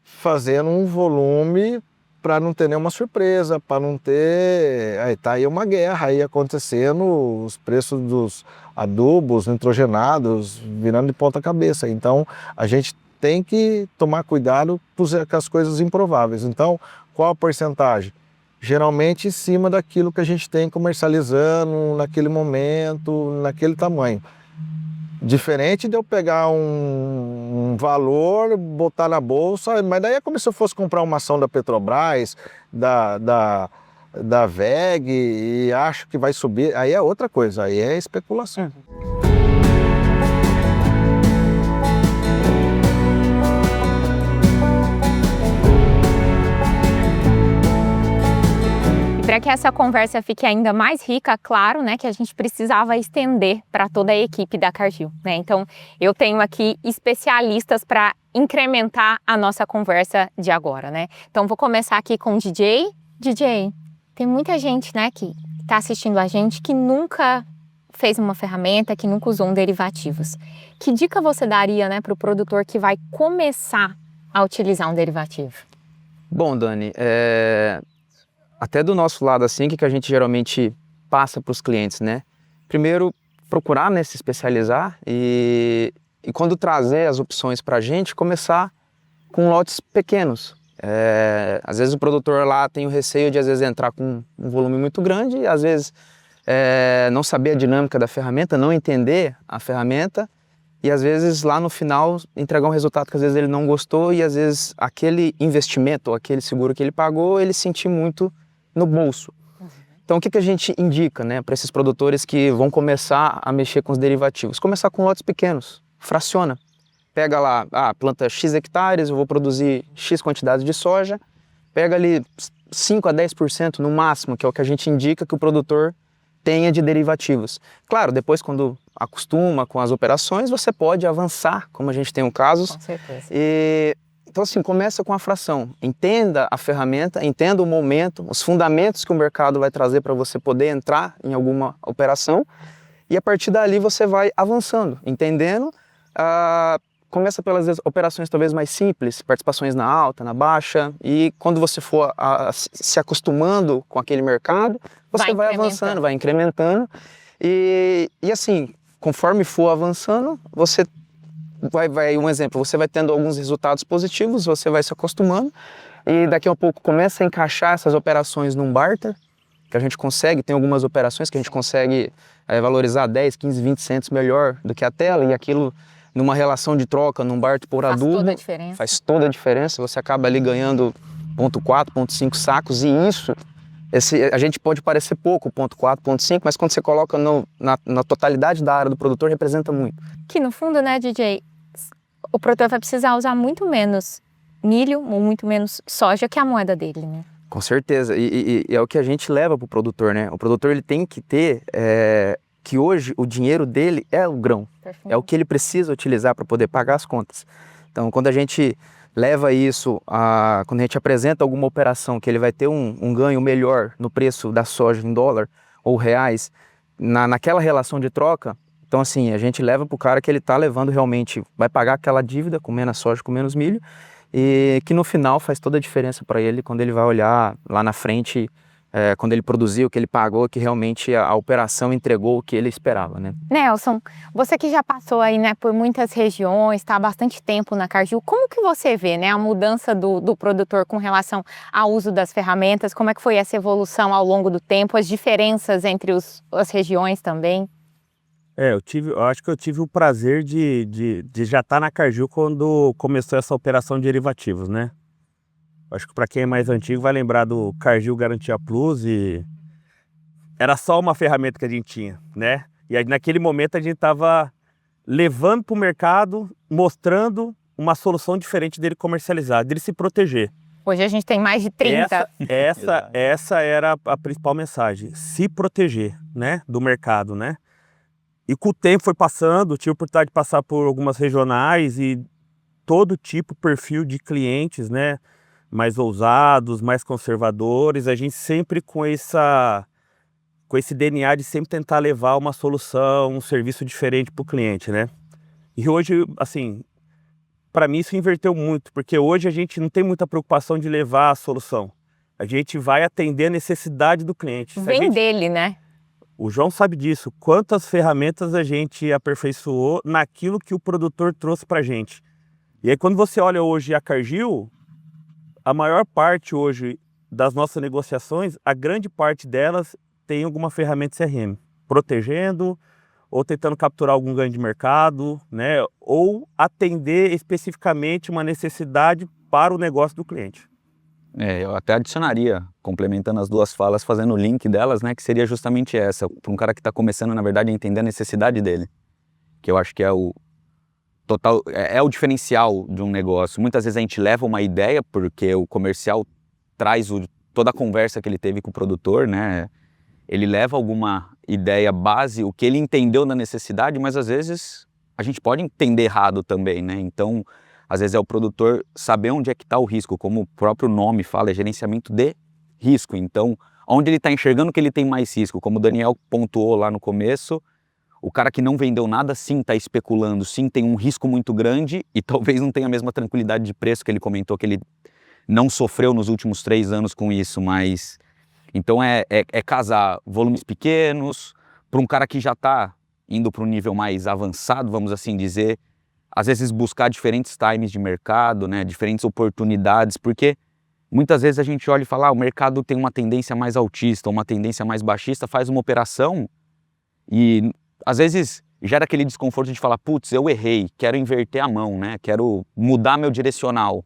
fazendo um volume para não ter nenhuma surpresa, para não ter... Aí tá aí uma guerra aí acontecendo, os preços dos adubos nitrogenados virando de ponta cabeça. Então a gente tem que tomar cuidado com as coisas improváveis. Então qual a porcentagem? Geralmente em cima daquilo que a gente tem comercializando naquele momento, naquele tamanho. Diferente de eu pegar um valor, botar na bolsa, mas daí é como se eu fosse comprar uma ação da Petrobras, da WEG, e acho que vai subir, aí é outra coisa, aí é especulação. Para que essa conversa fique ainda mais rica, claro, né, que a gente precisava estender para toda a equipe da Cargill, né? Então, eu tenho aqui especialistas para incrementar a nossa conversa de agora, né? Então, vou começar aqui com o DJ. DJ, tem muita gente, né, que está assistindo a gente que nunca fez uma ferramenta, que nunca usou um derivativos. Que dica você daria, né, para o produtor que vai começar a utilizar um derivativo? Bom, Dani, até do nosso lado, assim, que a gente geralmente passa para os clientes, né? Primeiro, procurar, né, se especializar e quando trazer as opções para a gente, começar com lotes pequenos. Às vezes o produtor lá tem o receio de, às vezes, entrar com um volume muito grande e, às vezes, não saber a dinâmica da ferramenta, não entender a ferramenta e, às vezes, lá no final, entregar um resultado que, às vezes, ele não gostou e, às vezes, aquele investimento ou aquele seguro que ele pagou, ele sentir muito no bolso. Então, o que a gente indica, né, para esses produtores que vão começar a mexer com os derivativos? Começar com lotes pequenos, fraciona. Pega lá, planta X hectares, eu vou produzir X quantidade de soja, pega ali 5 a 10% no máximo, que é o que a gente indica que o produtor tenha de derivativos. Claro, depois quando acostuma com as operações, você pode avançar, como a gente tem casos. Com certeza. Então, assim, começa com a fração. Entenda a ferramenta, entenda o momento, os fundamentos que o mercado vai trazer para você poder entrar em alguma operação e a partir dali você vai avançando, entendendo. Começa pelas operações talvez mais simples, participações na alta, na baixa, e quando você for se acostumando com aquele mercado, você vai avançando, vai incrementando. E assim, conforme for avançando, você um exemplo, você vai tendo alguns resultados positivos, você vai se acostumando e daqui a pouco começa a encaixar essas operações num barter, que a gente consegue, tem algumas operações que a gente consegue valorizar 10, 15, 20 centos melhor do que a tela e aquilo numa relação de troca, num barter por adubo, faz toda a diferença. Faz toda a diferença, você acaba ali ganhando 0,4, 0,5 sacos e isso, a gente pode parecer pouco, 0,4, 0,5, mas quando você coloca na totalidade da área do produtor, representa muito. Que no fundo, né, DJ, o produtor vai precisar usar muito menos milho ou muito menos soja que a moeda dele, né? Com certeza, e é o que a gente leva para o produtor, né? O produtor ele tem que ter que hoje o dinheiro dele é o grão, é o que ele precisa utilizar para poder pagar as contas. Então, quando a gente leva isso quando a gente apresenta alguma operação que ele vai ter um ganho melhor no preço da soja em dólar ou reais, naquela relação de troca, então assim, a gente leva para o cara que ele está levando realmente, vai pagar aquela dívida com menos soja, com menos milho, e que no final faz toda a diferença para ele quando ele vai olhar lá na frente, quando ele produziu, o que ele pagou, que realmente a operação entregou o que ele esperava, né? Nelson, você que já passou aí, né, por muitas regiões, está há bastante tempo na Cargill, como que você vê, né, a mudança do produtor com relação ao uso das ferramentas? Como é que foi essa evolução ao longo do tempo, as diferenças entre as regiões também? Eu acho que eu tive o prazer de já estar na Cargill quando começou essa operação de derivativos, né? Acho que para quem é mais antigo vai lembrar do Cargill Garantia Plus e era só uma ferramenta que a gente tinha, né? E aí, naquele momento a gente estava levando para o mercado, mostrando uma solução diferente dele comercializar, dele se proteger. Hoje a gente tem mais de 30. Essa era a principal mensagem, se proteger, né, do mercado, né? E com o tempo foi passando, tive a oportunidade de passar por algumas regionais e todo tipo, perfil de clientes, né? Mais ousados, mais conservadores, a gente sempre com esse DNA de sempre tentar levar uma solução, um serviço diferente para o cliente, né? E hoje, assim, para mim isso inverteu muito, porque hoje a gente não tem muita preocupação de levar a solução. A gente vai atender a necessidade do cliente. Vem dele, né? O João sabe disso, quantas ferramentas a gente aperfeiçoou naquilo que o produtor trouxe para a gente. E aí quando você olha hoje a Cargill, a maior parte hoje das nossas negociações, a grande parte delas tem alguma ferramenta CRM, protegendo ou tentando capturar algum ganho de mercado, né? Ou atender especificamente uma necessidade para o negócio do cliente. Eu até adicionaria, complementando as duas falas, fazendo o link delas, né? Que seria justamente essa, para um cara que está começando, na verdade, a entender a necessidade dele. Que eu acho que é o diferencial de um negócio. Muitas vezes a gente leva uma ideia, porque o comercial traz toda a conversa que ele teve com o produtor, né? Ele leva alguma ideia base, o que ele entendeu na necessidade, mas às vezes a gente pode entender errado também, né? Então, às vezes é o produtor saber onde é que está o risco, como o próprio nome fala, é gerenciamento de risco. Então, onde ele está enxergando que ele tem mais risco, como o Daniel pontuou lá no começo, o cara que não vendeu nada, sim, está especulando, sim, tem um risco muito grande e talvez não tenha a mesma tranquilidade de preço que ele comentou, que ele não sofreu nos últimos 3 anos com isso, mas... Então é casar volumes pequenos, para um cara que já está indo para um nível mais avançado, vamos assim dizer, às vezes buscar diferentes times de mercado, né, diferentes oportunidades, porque muitas vezes a gente olha e fala, o mercado tem uma tendência mais altista, uma tendência mais baixista, faz uma operação e... Às vezes gera aquele desconforto de falar, putz, eu errei, quero inverter a mão, né? Quero mudar meu direcional.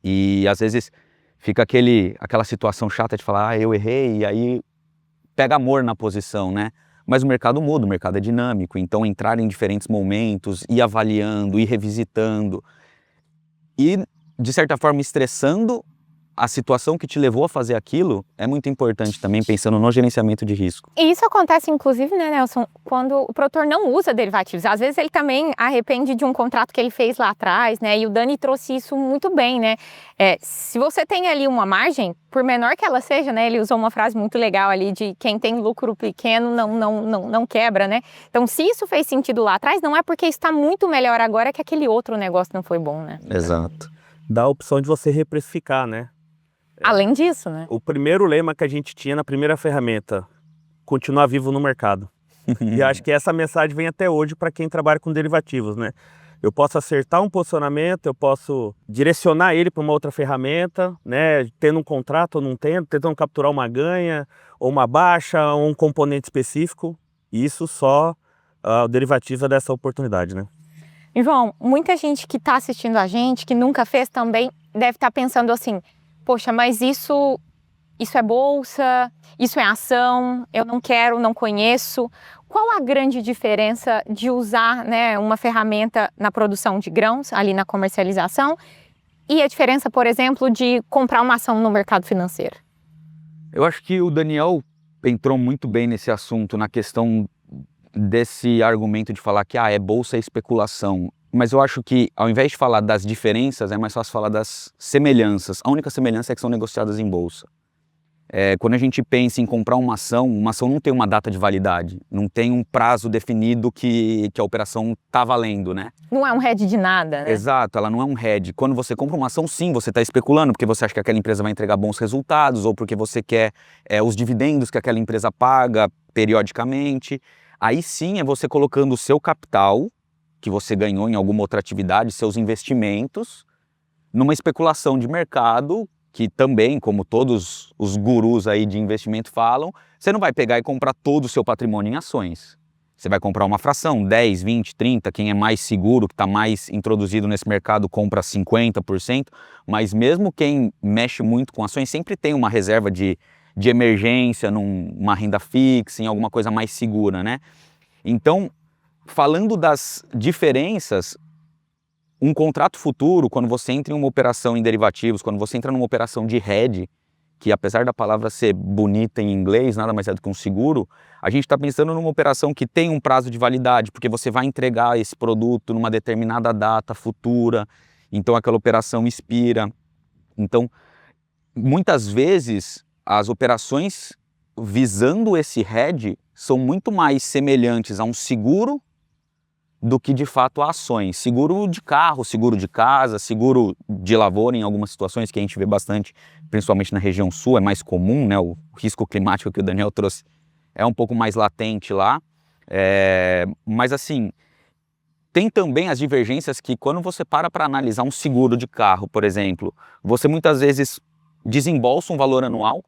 E às vezes fica aquela situação chata de falar, eu errei, e aí pega amor na posição, né? Mas o mercado muda, o mercado é dinâmico, então entrar em diferentes momentos, ir avaliando, ir revisitando e, de certa forma, estressando a situação que te levou a fazer aquilo é muito importante também, pensando no gerenciamento de risco. E isso acontece, inclusive, né, Nelson, quando o produtor não usa derivativos. Às vezes ele também arrepende de um contrato que ele fez lá atrás, né? E o Dani trouxe isso muito bem, né? Se você tem ali uma margem, por menor que ela seja, né? Ele usou uma frase muito legal ali de quem tem lucro pequeno não quebra, né? Então, se isso fez sentido lá atrás, não é porque isso está muito melhor agora que aquele outro negócio não foi bom, né? Exato. Dá a opção de você reprecificar, né? Além disso, né? O primeiro lema que a gente tinha na primeira ferramenta, continuar vivo no mercado. E acho que essa mensagem vem até hoje para quem trabalha com derivativos, né? Eu posso acertar um posicionamento, eu posso direcionar ele para uma outra ferramenta, né? Tendo um contrato ou não tentando capturar uma ganha, ou uma baixa, ou um componente específico. Isso só o derivativo dessa oportunidade, né? João, muita gente que está assistindo a gente, que nunca fez também, deve estar pensando assim, poxa, mas isso é bolsa, isso é ação, eu não quero, não conheço. Qual a grande diferença de usar, né, uma ferramenta na produção de grãos, ali na comercialização, e a diferença, por exemplo, de comprar uma ação no mercado financeiro? Eu acho que o Daniel entrou muito bem nesse assunto, na questão desse argumento de falar que é bolsa e especulação. mas eu acho que ao invés de falar das diferenças, é mais fácil falar das semelhanças. A única semelhança é que são negociadas em bolsa. Quando a gente pensa em comprar uma ação não tem uma data de validade, não tem um prazo definido que a operação está valendo, né? Não é um hedge de nada, né? Exato, ela não é um hedge. Quando você compra uma ação, sim, você está especulando porque você acha que aquela empresa vai entregar bons resultados ou porque você quer os dividendos que aquela empresa paga periodicamente. Aí sim é você colocando o seu capital, que você ganhou em alguma outra atividade, seus investimentos, numa especulação de mercado, que também, como todos os gurus aí de investimento falam, você não vai pegar e comprar todo o seu patrimônio em ações. Você vai comprar uma fração, 10, 20, 30, quem é mais seguro, que está mais introduzido nesse mercado, compra 50%, mas mesmo quem mexe muito com ações sempre tem uma reserva de emergência, numa renda fixa, em alguma coisa mais segura, né? Então, falando das diferenças, um contrato futuro, quando você entra em uma operação em derivativos, quando você entra numa operação de hedge, que apesar da palavra ser bonita em inglês, nada mais é do que um seguro, a gente está pensando numa operação que tem um prazo de validade, porque você vai entregar esse produto numa determinada data futura, então aquela operação expira. Então, muitas vezes, as operações visando esse hedge são muito mais semelhantes a um seguro do que de fato a ações. Seguro de carro, seguro de casa, seguro de lavoura em algumas situações que a gente vê bastante, principalmente na região sul, é mais comum, né? O risco climático que o Daniel trouxe é um pouco mais latente lá. Mas assim, tem também as divergências que quando você para analisar um seguro de carro, por exemplo, você muitas vezes desembolsa um valor anual.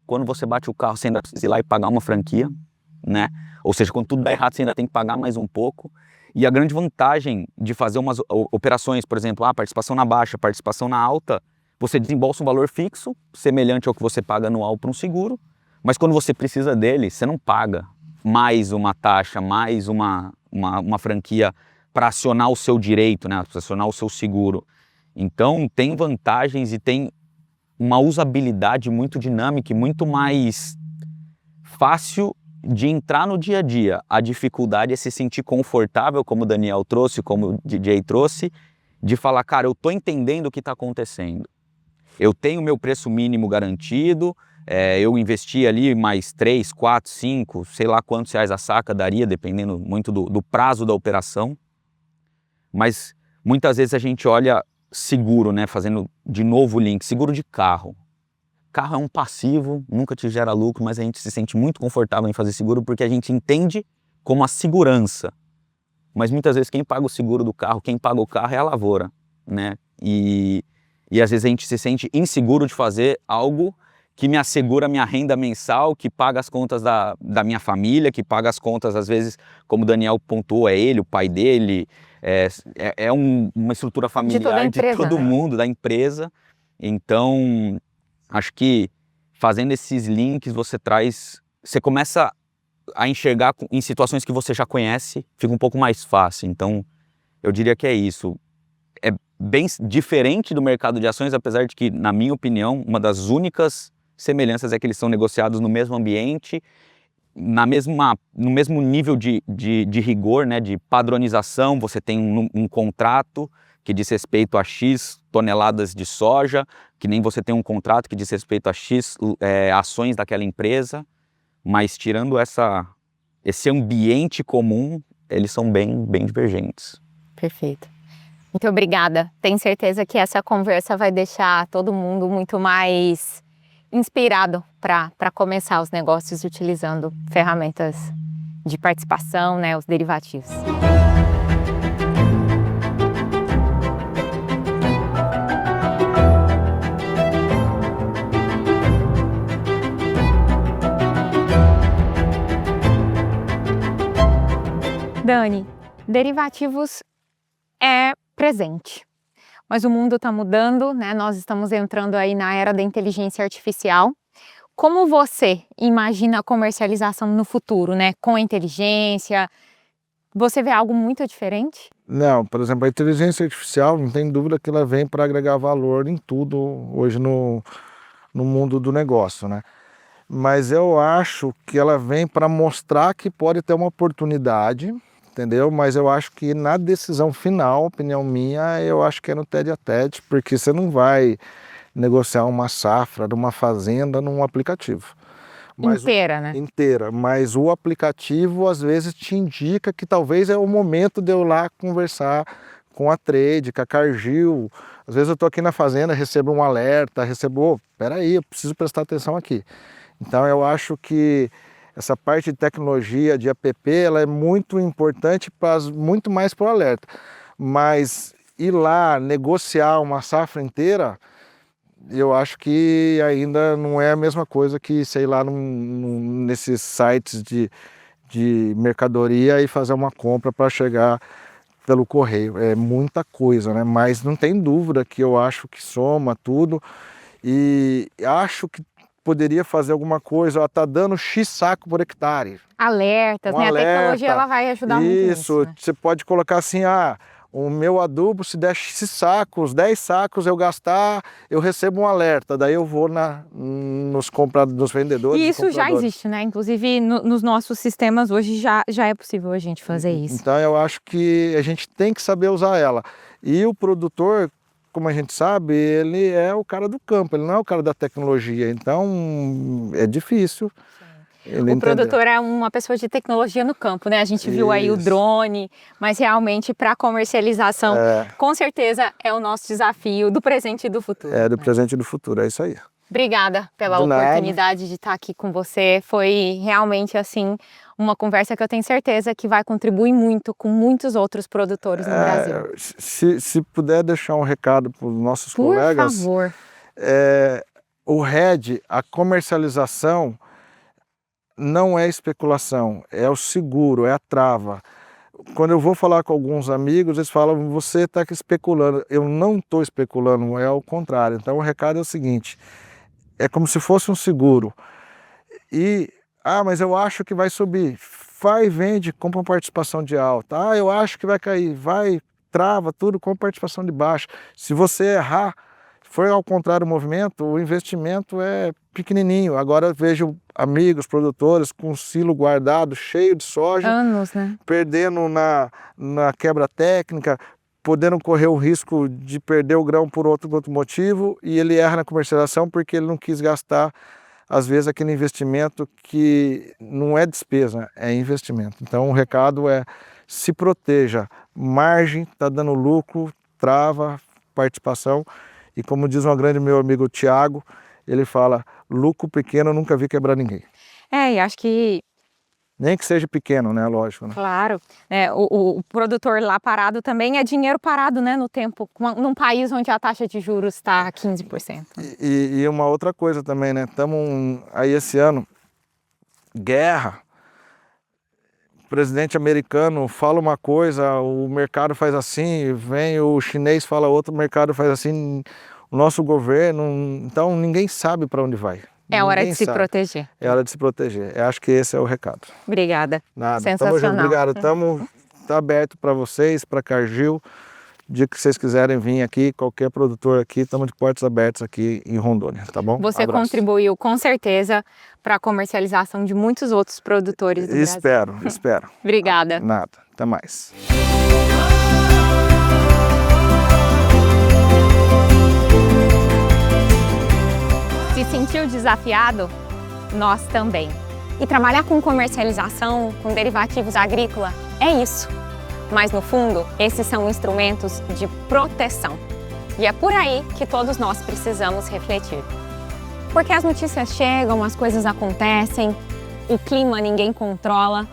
Quando você bate o carro, você ainda precisa ir lá e pagar uma franquia, né? Ou seja, quando tudo dá errado, você ainda tem que pagar mais um pouco. E a grande vantagem de fazer umas operações, por exemplo, participação na baixa, participação na alta, você desembolsa um valor fixo, semelhante ao que você paga anual para um seguro, mas quando você precisa dele, você não paga mais uma taxa, mais uma franquia para acionar o seu direito, né? Para acionar o seu seguro. Então, tem vantagens e tem uma usabilidade muito dinâmica e muito mais fácil de entrar no dia a dia. A dificuldade é se sentir confortável, como o Daniel trouxe, como o DJ trouxe, de falar, cara, eu estou entendendo o que está acontecendo. Eu tenho meu preço mínimo garantido, eu investi ali mais 3, 4, 5, sei lá quantos reais a saca daria, dependendo muito do prazo da operação. Mas muitas vezes a gente olha seguro, né, fazendo de novo o link, seguro de carro. Carro é um passivo, nunca te gera lucro, mas a gente se sente muito confortável em fazer seguro porque a gente entende como a segurança. Mas muitas vezes quem paga o seguro do carro, quem paga o carro é a lavoura, né? E às vezes a gente se sente inseguro de fazer algo que me assegura a minha renda mensal, que paga as contas da minha família, que paga as contas, às vezes, como o Daniel pontuou, é ele, o pai dele, uma estrutura familiar de todo mundo, da empresa. Então, acho que fazendo esses links você começa a enxergar em situações que você já conhece, fica um pouco mais fácil. Então, eu diria que é isso. É bem diferente do mercado de ações, apesar de que, na minha opinião, uma das únicas semelhanças é que eles são negociados no mesmo ambiente, no mesmo nível de rigor, né, de padronização. Você tem um contrato que diz respeito a X toneladas de soja, que nem você tem um contrato que diz respeito a X ações daquela empresa, mas tirando esse ambiente comum, eles são bem divergentes. Perfeito. Muito obrigada. Tenho certeza que essa conversa vai deixar todo mundo muito mais inspirado para começar os negócios utilizando ferramentas de participação, né, os derivativos. Dani, derivativos é presente, mas o mundo está mudando, né? Nós estamos entrando aí na era da inteligência artificial. Como você imagina a comercialização no futuro, né? Com a inteligência, você vê algo muito diferente? Não, por exemplo, a inteligência artificial, não tem dúvida que ela vem para agregar valor em tudo hoje no mundo do negócio, né? Mas eu acho que ela vem para mostrar que pode ter uma oportunidade entendeu? Mas eu acho que na decisão final, opinião minha, eu acho que é no tete a tete, porque você não vai negociar uma safra de uma fazenda num aplicativo. Inteira, né? Inteira, mas o aplicativo às vezes te indica que talvez é o momento de eu lá conversar com a trade, com a Cargill. Às vezes eu estou aqui na fazenda, recebo um alerta, peraí, eu preciso prestar atenção aqui. Então eu acho que essa parte de tecnologia, de app, ela é muito importante, muito mais para o alerta. Mas ir lá negociar uma safra inteira, eu acho que ainda não é a mesma coisa que, sei lá, nesses sites de mercadoria e fazer uma compra para chegar pelo correio. É muita coisa, né? Mas não tem dúvida que eu acho que soma tudo e acho que poderia fazer alguma coisa, ó, tá dando X saco por hectare. Alertas, né? Alerta. A tecnologia ela vai ajudar muito nisso, né? Você pode colocar assim, o meu adubo, se der X sacos, 10 sacos eu gastar, eu recebo um alerta, daí eu vou nos vendedores. E isso já existe, né? Inclusive nos nossos sistemas hoje já é possível a gente fazer isso. Então eu acho que a gente tem que saber usar ela. E o produtor, como a gente sabe, ele é o cara do campo, ele não é o cara da tecnologia, então é difícil. O produtor é uma pessoa de tecnologia no campo, né? A gente viu aí o drone, mas realmente para comercialização, com certeza é o nosso desafio do presente e do futuro. É, do presente e do futuro, é isso aí. Obrigada pela oportunidade de estar aqui com você. Foi realmente, assim, uma conversa que eu tenho certeza que vai contribuir muito com muitos outros produtores no Brasil. Se puder deixar um recado para os nossos colegas. Por favor. O RED, a comercialização, não é especulação, é o seguro, é a trava. Quando eu vou falar com alguns amigos, eles falam, você está especulando. Eu não estou especulando, é ao contrário. Então o recado é o seguinte, é como se fosse um seguro. Mas eu acho que vai subir. Vai, vende, compra uma participação de alta. Eu acho que vai cair, vai, trava tudo com participação de baixa. Se você errar, for ao contrário o movimento, o investimento é pequenininho. Agora eu vejo amigos, produtores com silo guardado, cheio de soja. Anos, né? Perdendo na quebra técnica, podendo correr o risco de perder o grão por outro motivo, e ele erra na comercialização porque ele não quis gastar, às vezes, aquele investimento que não é despesa, é investimento. Então o recado é, se proteja, margem, está dando lucro, trava, participação, e como diz um grande meu amigo Tiago, ele fala, lucro pequeno eu nunca vi quebrar ninguém. E acho que... Nem que seja pequeno, né? Lógico. Né? Claro. O produtor lá parado também é dinheiro parado, né? No tempo, num país onde a taxa de juros está a 15%. E uma outra coisa também, né? Estamos aí esse ano, guerra. O presidente americano fala uma coisa, o mercado faz assim, vem o chinês fala outra, o mercado faz assim, o nosso governo, então ninguém sabe para onde vai. É hora de se proteger. É hora de se proteger. Eu acho que esse é o recado. Obrigada. Nada. Sensacional. Tamo junto. Obrigado. Tá aberto para vocês, para Cargill. O dia que vocês quiserem vir aqui, qualquer produtor aqui, estamos de portas abertas aqui em Rondônia, tá bom? Você contribuiu com certeza para a comercialização de muitos outros produtores do Brasil. Espero. Obrigada. Nada. Até mais. Se sentiu desafiado? Nós também. E trabalhar com comercialização, com derivativos agrícolas, é isso. Mas no fundo, esses são instrumentos de proteção. E é por aí que todos nós precisamos refletir. Porque as notícias chegam, as coisas acontecem, o clima ninguém controla,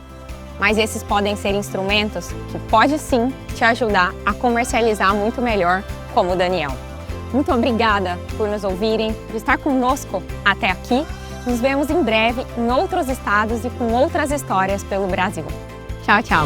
mas esses podem ser instrumentos que pode sim te ajudar a comercializar muito melhor, como o Daniel. Muito obrigada por nos ouvirem, por estar conosco até aqui. Nos vemos em breve em outros estados e com outras histórias pelo Brasil. Tchau, tchau!